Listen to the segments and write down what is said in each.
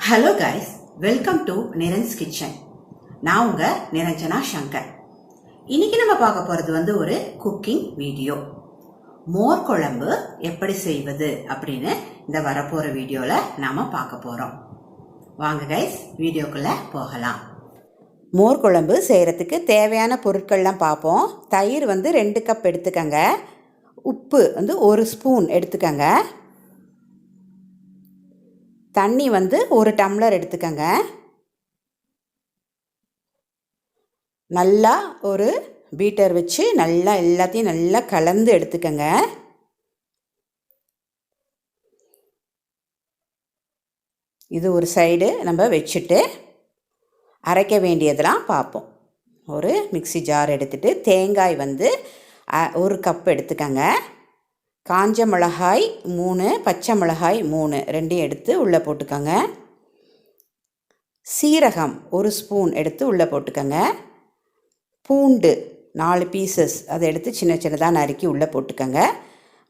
Hello guys, welcome to Niran's kitchen. நான் உங்க நிரஞ்சனா சங்கர். இன்னைக்கு நம்ம பார்க்க போறது ஒரு குக்கிங் வீடியோ. மோர் குழம்பு எப்படி செய்வது அப்படின்னு இந்த வரப்போற வீடியோல நாம பார்க்க போறோம். வாங்க கைஸ், வீடியோக்குள்ள போகலாம். மோர் குழம்பு செய்யறதுக்கு தேவையான பொருட்கள்லாம் பார்ப்போம். தயிர் 2 கப் எடுத்துக்கங்க. உப்பு 1 ஸ்பூன் எடுத்துக்கங்க. தண்ணி 1 டம்ளர் எடுத்துக்கங்க. நல்லா ஒரு பீட்டர் வச்சு நல்லா எல்லாத்தையும் நல்லா கலந்து எடுத்துக்கங்க. இது ஒரு சைடு நம்ம வச்சுட்டு அரைக்க வேண்டியதெல்லாம் பார்ப்போம். ஒரு மிக்ஸி ஜார் எடுத்துட்டு தேங்காய் 1 கப் எடுத்துக்கங்க. காஞ்ச மிளகாய் 3, பச்சை மிளகாய் 3, ரெண்டையும் எடுத்து உள்ளே போட்டுக்கோங்க. சீரகம் 1 ஸ்பூன் எடுத்து உள்ளே போட்டுக்கோங்க. பூண்டு 4 பீசஸ் அதை எடுத்து சின்ன சின்னதாக நறுக்கி உள்ளே போட்டுக்கோங்க.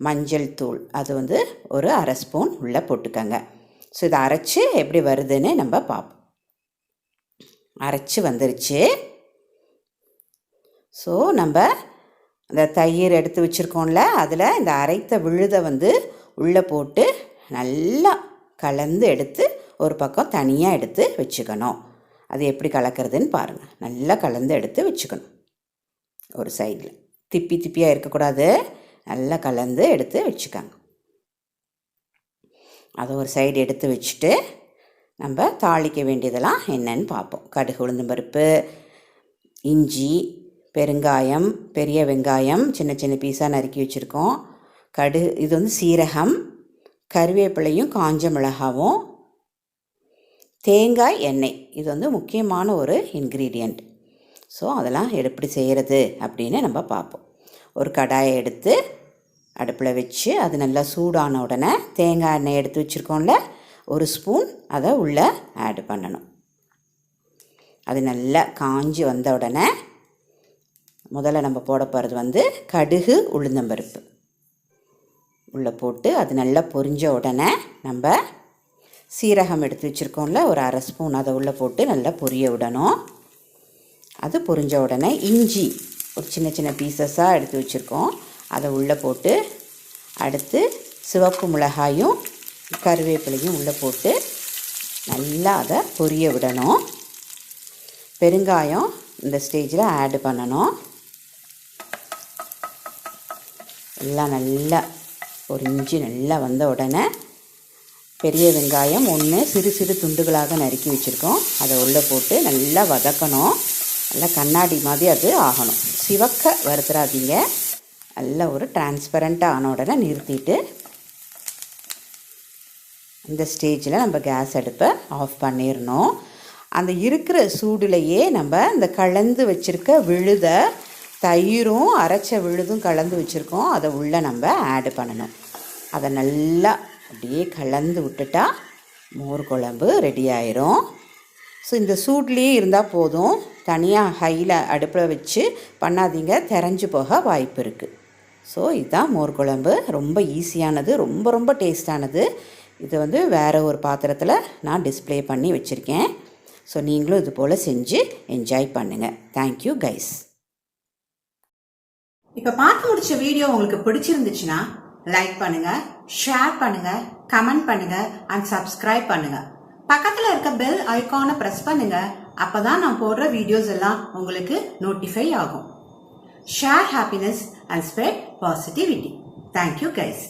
மஞ்சள் தூள் அது ஒரு அரை ஸ்பூன் உள்ளே போட்டுக்கோங்க. ஸோ இதை அரைச்சி எப்படி வருதுன்னு நம்ம பார்ப்போம். அரைச்சி வந்துருச்சு. ஸோ நம்ம அந்த தயிர் எடுத்து வச்சுருக்கோம்ல, அதில் இந்த அரைத்த விழுதை உள்ளே போட்டு நல்லா கலந்து எடுத்து ஒரு பக்கம் தனியாக எடுத்து வச்சுக்கணும். அது எப்படி கலக்கிறதுன்னு பாருங்கள். நல்லா கலந்து எடுத்து வச்சுக்கணும். ஒரு சைடில் திப்பியாக இருக்கக்கூடாது. நல்லா கலந்து எடுத்து வச்சுக்கோங்க. அதை ஒரு சைடு எடுத்து வச்சுட்டு நம்ம தாளிக்க வேண்டியதெல்லாம் என்னன்னு பார்ப்போம். கடுகு, உளுந்தம் பருப்பு, இஞ்சி, பெருங்காயம், பெரிய வெங்காயம் சின்ன சின்ன பீஸாக நறுக்கி வச்சுருக்கோம். இது சீரகம், கருவேப்பிலையும் காஞ்ச மிளகாவும், தேங்காய், எண்ணெய். இது முக்கியமான ஒரு இன்க்ரீடியண்ட். ஸோ அதெல்லாம் எப்படி செய்கிறது அப்படின்னு நம்ம பார்ப்போம். ஒரு கடாயை எடுத்து அடுப்பில் வச்சு அது நல்லா சூடான உடனே தேங்காய் எண்ணெய் எடுத்து வச்சுருக்கோம்ல, 1 ஸ்பூன் அதை உள்ளே ஆட் பண்ணணும். அது நல்லா காஞ்சி வந்த உடனே முதல்ல நம்ம போட போகிறது கடுகு, உளுந்தம்பருப்பு உள்ளே போட்டு அது நல்லா பொரிஞ்ச உடனே நம்ம சீரகம் எடுத்து வச்சுருக்கோம்ல, ஒரு அரை ஸ்பூன் அதை உள்ளே போட்டு நல்லா பொரிய விடணும். அது பொரிஞ்ச உடனே இஞ்சி ஒரு சின்ன சின்ன பீசஸாக எடுத்து வச்சுருக்கோம், அதை உள்ளே போட்டு அடுத்து சிவப்பு மிளகாயும் கருவேப்பிலையும் உள்ளே போட்டு நல்லா அதை பொரிய விடணும். பெருங்காயம் இந்த ஸ்டேஜில் ஆட் பண்ணணும். எல்லாம் நல்லா பொரிஞ்சு நல்லா வந்த உடனே பெரிய வெங்காயம் 1 சிறு சிறு துண்டுகளாக நறுக்கி வச்சுருக்கோம், அதை உள்ளே போட்டு நல்லா வதக்கணும். நல்லா கண்ணாடி மாதிரி அது ஆகணும். சிவக்க வறுத்துறாதீங்க. நல்லா ஒரு டிரான்ஸ்பரண்ட்டாக ஆன உடனே நிறுத்திட்டு இந்த ஸ்டேஜில் நம்ம கேஸ் அடுப்பை ஆஃப் பண்ணிடணும். அந்த இருக்கிற சூடுலையே நம்ம இந்த கலந்து வச்சுருக்க விழுதை, தயிரும் அரைச்ச விழுதும் கலந்து வச்சுருக்கோம், அதை உள்ளே நம்ம ஆட் பண்ணணும். அதை நல்லா அப்படியே கலந்து விட்டுட்டா மோர் குழம்பு ரெடி ஆயிரும். ஸோ இந்த சூட்லேயே இருந்தால் போதும். தனியாக ஹையில் அடுப்பில் வச்சு பண்ணாதீங்க, தெரிஞ்சு போக வாய்ப்பு இருக்குது. ஸோ இதுதான் மோர் குழம்பு. ரொம்ப ஈஸியானது, ரொம்ப ரொம்ப டேஸ்டானது. இது வேறு ஒரு பாத்திரத்தில் நான் டிஸ்ப்ளே பண்ணி வச்சுருக்கேன். ஸோ நீங்களும் இது போல் செஞ்சு என்ஜாய் பண்ணுங்கள். Thank you guys. இப்போ பார்த்து முடிச்ச வீடியோ உங்களுக்கு பிடிச்சிருந்துச்சுன்னா லைக் பண்ணுங்க, ஷேர் பண்ணுங்க, கமெண்ட் பண்ணுங்க அண்ட் சப்ஸ்கிரைப் பண்ணுங்க. பக்கத்தில் இருக்க பெல் ஐகானை பிரஸ் பண்ணுங்க. அப்பதான் நான் போடுற வீடியோஸ் எல்லாம் உங்களுக்கு நோட்டிஃபை ஆகும். Share happiness and spread positivity. Thank you guys.